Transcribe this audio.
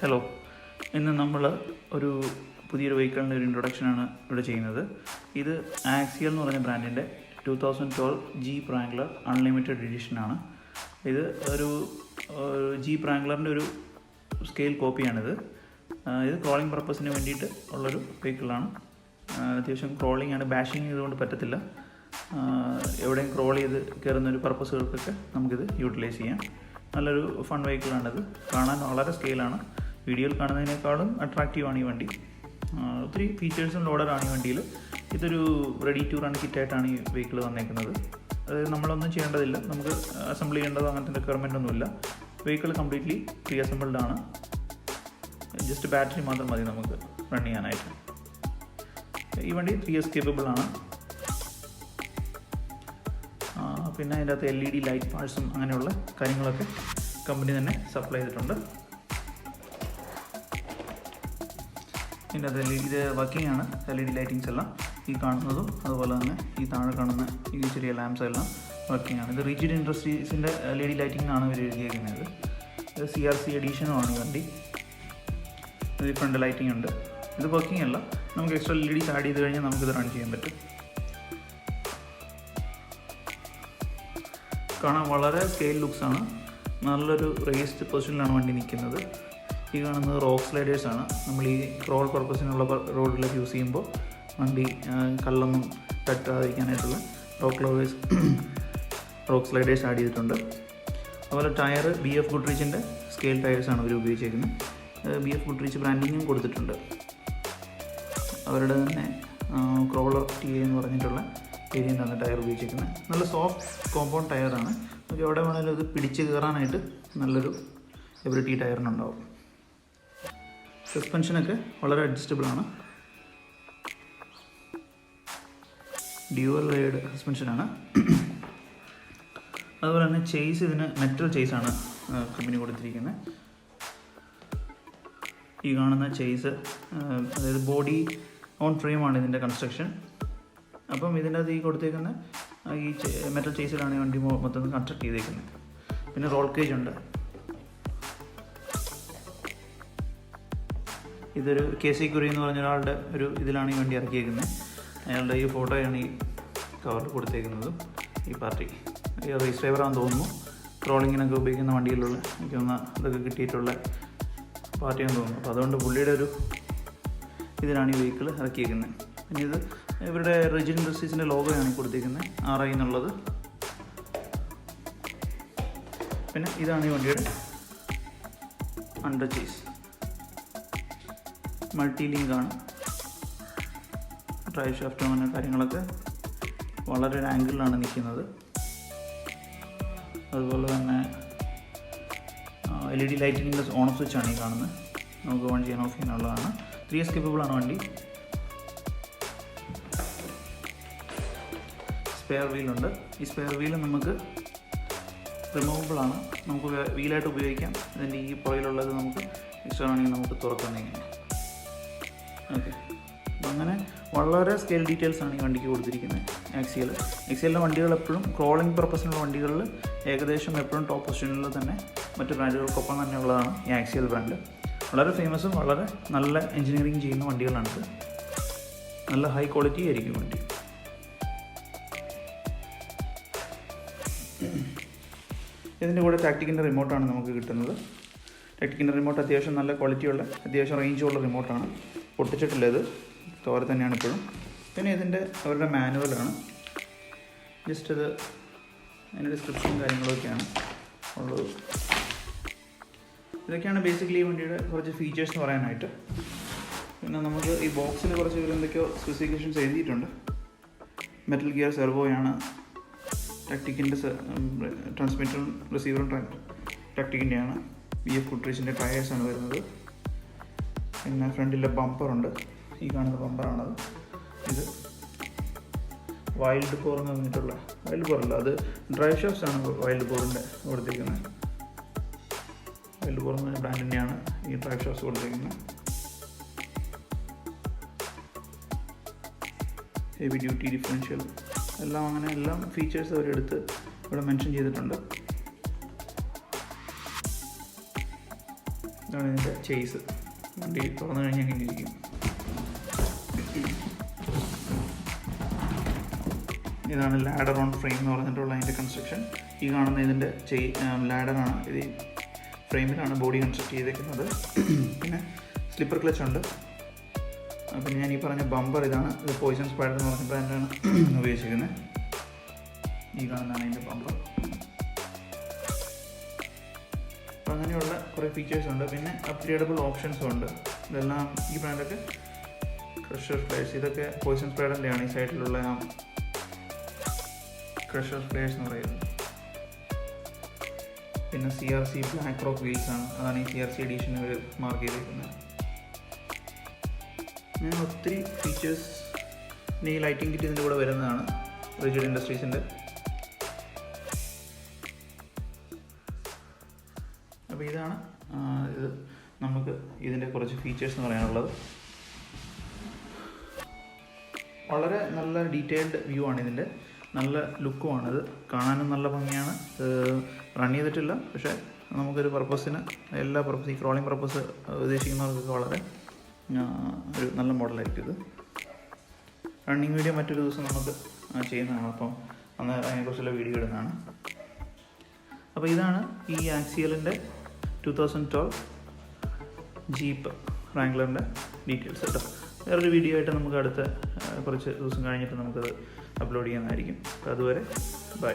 Hello, ഇന്ന് നമ്മൾ ഒരു പുതിയൊരു വെഹിക്കിളിൻ്റെ ഒരു ഇൻട്രൊഡക്ഷനാണ് ഇവിടെ ചെയ്യുന്നത്. ഇത് ആക്സിയൽ എന്ന് പറഞ്ഞ ബ്രാൻഡിൻ്റെ 2012 ജീപ്പ് റാംഗ്ലർ അൺലിമിറ്റഡ് എഡിഷനാണ്. ഇത് ഒരു ജീപ്പ് റാംഗ്ലറിൻ്റെ ഒരു സ്കെയിൽ കോപ്പിയാണിത്. ഇത് ക്രോളിംഗ് പർപ്പസിന് വേണ്ടിയിട്ട് ഉള്ളൊരു വെഹിക്കിളാണ്. അത്യാവശ്യം ക്രോളിംഗ് ആണ്, ബാഷിങ് ചെയ്തുകൊണ്ട് പറ്റത്തില്ല. എവിടെയും ക്രോൾ ചെയ്ത് കയറുന്നൊരു പർപ്പസുകൾക്കൊക്കെ നമുക്കിത് യൂട്ടിലൈസ് ചെയ്യാം. നല്ലൊരു ഫൺ വെഹിക്കിളാണിത്. കാണാൻ വളരെ സ്കെയിലാണ്. വീഡിയോയിൽ കാണുന്നതിനേക്കാളും അട്രാക്റ്റീവാണ് ഈ വണ്ടി. ഒത്തിരി ഫീച്ചേഴ്സും ലോഡറാണ് ഈ വണ്ടിയിൽ. ഇതൊരു റെഡി ടു റൺ കിറ്റായിട്ടാണ് ഈ വെഹിക്കിൾ വന്നേക്കുന്നത്. അതായത് നമ്മളൊന്നും ചെയ്യേണ്ടതില്ല, നമുക്ക് അസംബിൾ ചെയ്യേണ്ടതോ അങ്ങനത്തെ റിക്വയർമെൻ്റ് ഒന്നുമില്ല. വെഹിക്കിൾ കംപ്ലീറ്റ്ലി പ്രീ അസംബിൾഡ് ആണ്. ജസ്റ്റ് ബാറ്ററി മാത്രം മതി നമുക്ക് റൺ ചെയ്യാനായിട്ട്. ഈ വണ്ടി 3 years കേപ്പബിൾ ആണ്. പിന്നെ അതിൻ്റെ അകത്ത് LED ലൈറ്റ് പാഴ്സും അങ്ങനെയുള്ള കാര്യങ്ങളൊക്കെ കമ്പനി തന്നെ സപ്ലൈ ചെയ്തിട്ടുണ്ട്. ഇതിൻ്റെ അകത്ത് ഇത് വർക്കിംഗ് ആണ്. LED ലൈറ്റിങ്സ് എല്ലാം ഈ കാണുന്നതും അതുപോലെ തന്നെ ഈ താഴെ കാണുന്ന ഈ ചെറിയ ലാംപ്സ് എല്ലാം വർക്കിംഗ് ആണ്. ഇത് റിജിഡ് ഇൻഡസ്ട്രീസിൻ്റെ LED ലൈറ്റിംഗാണ് ഇവർ എഴുതിയിരിക്കുന്നത്. ഇത് CRC എഡീഷനുമാണ് ഈ വണ്ടി. ഇത് ഫ്രണ്ട് ലൈറ്റിംഗ് ഉണ്ട്. ഇത് വർക്കിംഗ് അല്ല, നമുക്ക് എക്സ്ട്രാ LEDs ആഡ് ചെയ്ത് കഴിഞ്ഞാൽ നമുക്കിത് റൺ ചെയ്യാൻ പറ്റും. കാണാൻ വളരെ സ്കെയിൽ ലുക്സാണ്. നല്ലൊരു റേസ്ഡ് പൊസിഷനിലാണ് വണ്ടി നിൽക്കുന്നത്. ഈ കാണുന്നത് റോക്ക് സ്ലൈഡേഴ്സാണ്. നമ്മൾ ഈ ക്രോൾ പർപ്പസിനുള്ള റോഡിലൊക്കെ യൂസ് ചെയ്യുമ്പോൾ വണ്ടി കല്ലൊന്നും തട്ടാതിരിക്കാനായിട്ടുള്ള റോക്ക് സ്ലൈഡേഴ്സ് ആഡ് ചെയ്തിട്ടുണ്ട്. അതുപോലെ ടയർ BF ഗുഡ്രിച്ചിൻ്റെ സ്കെയിൽ ടയേഴ്സാണ് അവർ ഉപയോഗിച്ചിരിക്കുന്നത്. BF ഗുഡ്രിച്ച് ബ്രാൻഡിങ്ങും കൊടുത്തിട്ടുണ്ട്. അവരുടെ തന്നെ ക്രോളർ TA എന്ന് പറഞ്ഞിട്ടുള്ള വേരിയൻ്റാണ് ടയർ ഉപയോഗിച്ചിരിക്കുന്നത്. നല്ല സോഫ്റ്റ് കോമ്പൗണ്ട് ടയറാണ്. നമുക്ക് എവിടെ വേണമെങ്കിലും ഇത് പിടിച്ച് കയറാനായിട്ട് നല്ലൊരു എബിലിറ്റി ടയറിനുണ്ടാവും. സസ്പെൻഷനൊക്കെ വളരെ അഡ്ജസ്റ്റബിളാണ്. Dual layered സസ്പെൻഷനാണ്. അതുപോലെ തന്നെ ചേസ്, ഇതിന് മെറ്റൽ ചേസാണ് കമ്പനി കൊടുത്തിരിക്കുന്നത്. ഈ കാണുന്ന ചേസ്, അതായത് ബോഡി ഓൺ ഫ്രെയിമാണ് ഇതിൻ്റെ കൺസ്ട്രക്ഷൻ. അപ്പം ഇതിൻ്റെ അത് ഈ കൊടുത്തേക്കുന്ന ഈ മെറ്റൽ ചേസിലാണ് ഈ വണ്ടി മൊത്തം കൺസ്ട്രക്ട് ചെയ്തേക്കുന്നത്. പിന്നെ റോൾ കേജ് ഉണ്ട്. ഇതൊരു KC കുരി എന്ന് പറഞ്ഞ ഒരാളുടെ ഒരു ഇതിലാണ് ഈ വണ്ടി ഇറക്കിയേക്കുന്നത്. അയാളുടെ ഈ ഫോട്ടോയാണ് ഈ കവറിൽ കൊടുത്തേക്കുന്നത്. ഈ പാർട്ടി റേസ് ഡ്രൈവറാണെന്ന് തോന്നുന്നു. ക്രോളിങ്ങിനൊക്കെ ഉപയോഗിക്കുന്ന വണ്ടിയിലുള്ള എനിക്ക് തോന്നുന്ന ഇതൊക്കെ കിട്ടിയിട്ടുള്ള പാർട്ടിയാണെന്ന് തോന്നുന്നു. അപ്പോൾ അതുകൊണ്ട് പുള്ളിയുടെ ഒരു ഇതിലാണ് ഈ വെഹിക്കിൾ ഇറക്കിയേക്കുന്നത്. പിന്നെ ഇത് ഇവരുടെ റിജിഡ് ഇൻഡസ്ട്രീസിൻ്റെ ലോഗോയാണ് കൊടുത്തിരിക്കുന്നത്, RI എന്നുള്ളത്. പിന്നെ ഇതാണ് ഈ വണ്ടിയുടെ അണ്ടർ ചേസ്. മൾട്ടി ലിങ്കാണ്. ഡ്രൈവ് ഷാഫ്റ്റും അങ്ങനെ കാര്യങ്ങളൊക്കെ വളരെ ഒരു ആംഗിളിലാണ് നിൽക്കുന്നത്. അതുപോലെ തന്നെ LED ലൈറ്റിങ്ങിൻ്റെ ഓൺ ഓഫ് സ്വിച്ചാണ് ഈ കാണുന്നത്. നമുക്ക് ഓൺ ചെയ്യാൻ ഓഫ് ചെയ്യാനുള്ളതാണ്. 3 years കേപ്പബിളാണ് വണ്ടി. സ്പെയർ വീലുണ്ട്. ഈ സ്പെയർ വീല് നമുക്ക് റിമൂവബിളാണ്. നമുക്ക് വീലായിട്ട് ഉപയോഗിക്കാം. ഇതിൻ്റെ ഈ പുറയിലുള്ളത് നമുക്ക് എക്സ്ട്രാ ആണെങ്കിൽ നമുക്ക് തുറക്കുന്നതിങ്ങനെ. ഓക്കെ, അപ്പം അങ്ങനെ വളരെ സ്കെയിൽ ഡീറ്റെയിൽസാണ് ഈ വണ്ടിക്ക് കൊടുത്തിരിക്കുന്നത്. ആക്സിയലിൻ്റെ വണ്ടികൾ എപ്പോഴും ക്രോളിംഗ് പർപ്പസിനുള്ള വണ്ടികളിൽ ഏകദേശം എപ്പോഴും ടോപ്പ് പൊസിഷനിൽ തന്നെ മറ്റ് ബ്രാൻഡുകൾക്കൊപ്പം തന്നെ ഉള്ളതാണ് ഈ ആക്സിയൽ ബ്രാൻഡ്. വളരെ ഫേമസും വളരെ നല്ല എൻജിനീയറിങ് ചെയ്യുന്ന വണ്ടികളാണിത്. നല്ല ഹൈ ക്വാളിറ്റി ആയിരിക്കും വണ്ടി. ഇതിൻ്റെ കൂടെ ടാക്റ്റിക്കിൻ്റെ റിമോട്ടാണ് നമുക്ക് കിട്ടുന്നത്. ടാക്റ്റിക്കിൻ്റെ റിമോട്ട് അത്യാവശ്യം നല്ല ക്വാളിറ്റിയുള്ള, അത്യാവശ്യം റേഞ്ചുള്ള റിമോട്ടാണ്. പൊട്ടിച്ചിട്ടില്ല, ഇത് തോരെ തന്നെയാണ് ഇപ്പോഴും. പിന്നെ ഇതിൻ്റെ അവരുടെ മാനുവലാണ്. ജസ്റ്റ് ഇത് അതിൻ്റെ ഡിസ്ക്രിപ്ഷനും കാര്യങ്ങളൊക്കെയാണ് ഉള്ളത്. ഇതൊക്കെയാണ് ബേസിക്കലി ഈ വണ്ടിയുടെ കുറച്ച് ഫീച്ചേഴ്സ് എന്ന് പറയാനായിട്ട്. പിന്നെ നമുക്ക് ഈ ബോക്സിൽ കുറച്ച് എന്തൊക്കെയോ സ്പെസിഫിക്കേഷൻസ് എഴുതിയിട്ടുണ്ട്. മെറ്റൽ ഗിയർ സെർവോയാണ്. ടാക്റ്റിക്കിൻ്റെ ട്രാൻസ്മിറ്ററും റിസീവറും ടാക്റ്റിക്കിൻ്റെയാണ്. BF ഗുഡ്രിച്ചിൻ്റെ ടയേഴ്സാണ് വരുന്നത്. പിന്നെ ഫ്രണ്ടിലെ ബമ്പറുണ്ട്. ഈ കാണുന്ന ബമ്പറാണത്. ഇത് വൈൽഡ് ബോർ എന്ന് പറഞ്ഞിട്ടുള്ള, വൈൽഡ് ബോറല്ല, അത് ഡ്രൈവ് ഷാഫ്റ്റ്സാണ് വൈൽഡ് ബോറിൻ്റെ കൊടുത്തിരിക്കുന്നത്. വൈൽഡ് ബോർ എന്ന് പറഞ്ഞ ബ്രാൻഡിൻ്റെയാണ് ഈ ഡ്രൈവ് ഷാഫ്റ്റ്സ് കൊടുത്തിരിക്കുന്നത്. ഹെവി ഡ്യൂട്ടി ഡിഫറൻഷ്യൽ എല്ലാം, അങ്ങനെ എല്ലാം ഫീച്ചേഴ്സ് അവരെടുത്ത് ഇവിടെ മെൻഷൻ ചെയ്തിട്ടുണ്ട്. ഇതാണ് ഇതിൻ്റെ ചേസ്. വണ്ടി തുറന്നു കഴിഞ്ഞാൽ ഇങ്ങനെ ഇരിക്കും. ഇതാണ് ലാഡർ ഓൺ ഫ്രെയിം എന്ന് പറഞ്ഞിട്ടുള്ള അതിൻ്റെ കൺസ്ട്രക്ഷൻ. ഈ കാണുന്ന ഇതിൻ്റെ ലാഡറാണ്. ഇത് ഫ്രെയിമിലാണ് ബോഡി കൺസ്ട്രക്ട് ചെയ്തേക്കുന്നത്. പിന്നെ സ്ലിപ്പർ ക്ലച്ച് ഉണ്ട്. പിന്നെ ഞാൻ ഈ പറഞ്ഞ ബമ്പർ ഇതാണ്. ഇത് പോയിസൺ സ്പൈഡർ എന്ന് പറഞ്ഞ ബ്രാൻഡാണ് ഉപയോഗിച്ചിരിക്കുന്നത്. ഈ കാണുന്നതാണ് ഇതിൻ്റെ ബമ്പർ. അപ്പോൾ അങ്ങനെയുള്ള കുറേ ഫീച്ചേഴ്സ് ഉണ്ട്. പിന്നെ അപ്ഗ്രേഡബിൾ ഓപ്ഷൻസും ഉണ്ട്. ഇതെല്ലാം ഈ ബ്രാൻഡൊക്കെ ക്രഷർ ഫ്ലെയർസ്, ഇതൊക്കെ പോയിസൺ സ്പൈഡറിൻ്റെയാണ്. ഈ സൈഡിലുള്ള ക്രഷർ ഫ്ലെയർസ് എന്ന് പറയുന്നത്. പിന്നെ CRC ബ്ലാക്ക് റോക്ക് വീൽസ് ആണ്. അതാണ് ഈ CRC എഡീഷന് ഇവർ മാർക്ക് ചെയ്തിരിക്കുന്നത്. അങ്ങനെ ഒത്തിരി ഫീച്ചേഴ്സ്. പിന്നെ ഈ ലൈറ്റിംഗ് കിറ്റ് ഇതിൻ്റെ കൂടെ വരുന്നതാണ്, റിജിഡ് ഇൻഡസ്ട്രീസിൻ്റെ. അപ്പോൾ ഇതാണ് ഇത് നമുക്ക് ഇതിൻ്റെ കുറച്ച് ഫീച്ചേഴ്സ് എന്ന് പറയാനുള്ളത്. വളരെ നല്ല ഡീറ്റെയിൽഡ് വ്യൂ ആണ് ഇതിൻ്റെ. നല്ല ലുക്കുമാണിത്, കാണാനും നല്ല ഭംഗിയാണ്. റൺ ചെയ്തിട്ടില്ല, പക്ഷേ നമുക്കൊരു പർപ്പസിന് ഈ ക്രോളിംഗ് പർപ്പസ് ഉദ്ദേശിക്കുന്നവർക്കൊക്കെ വളരെ ഒരു നല്ല മോഡലായിരിക്കും ഇത്. റണ്ണിങ് വീഡിയോ മറ്റൊരു ദിവസം നമുക്ക് ചെയ്യുന്നതാണ്. അപ്പം അന്ന് അതിനെക്കുറിച്ചുള്ള വീഡിയോ ഇടുന്നതാണ്. അപ്പോൾ ഇതാണ് ഈ ആക്സിയലിൻ്റെ 2012 ജീപ്പ് റാംഗ്ലറിൻ്റെ ഡീറ്റെയിൽസ് കേട്ടോ. വേറൊരു വീഡിയോ ആയിട്ട് നമുക്ക് അടുത്ത കുറച്ച് ദിവസം കഴിഞ്ഞിട്ട് നമുക്കത് അപ്ലോഡ് ചെയ്യുന്നതായിരിക്കും. അപ്പോൾ അതുവരെ ബൈ.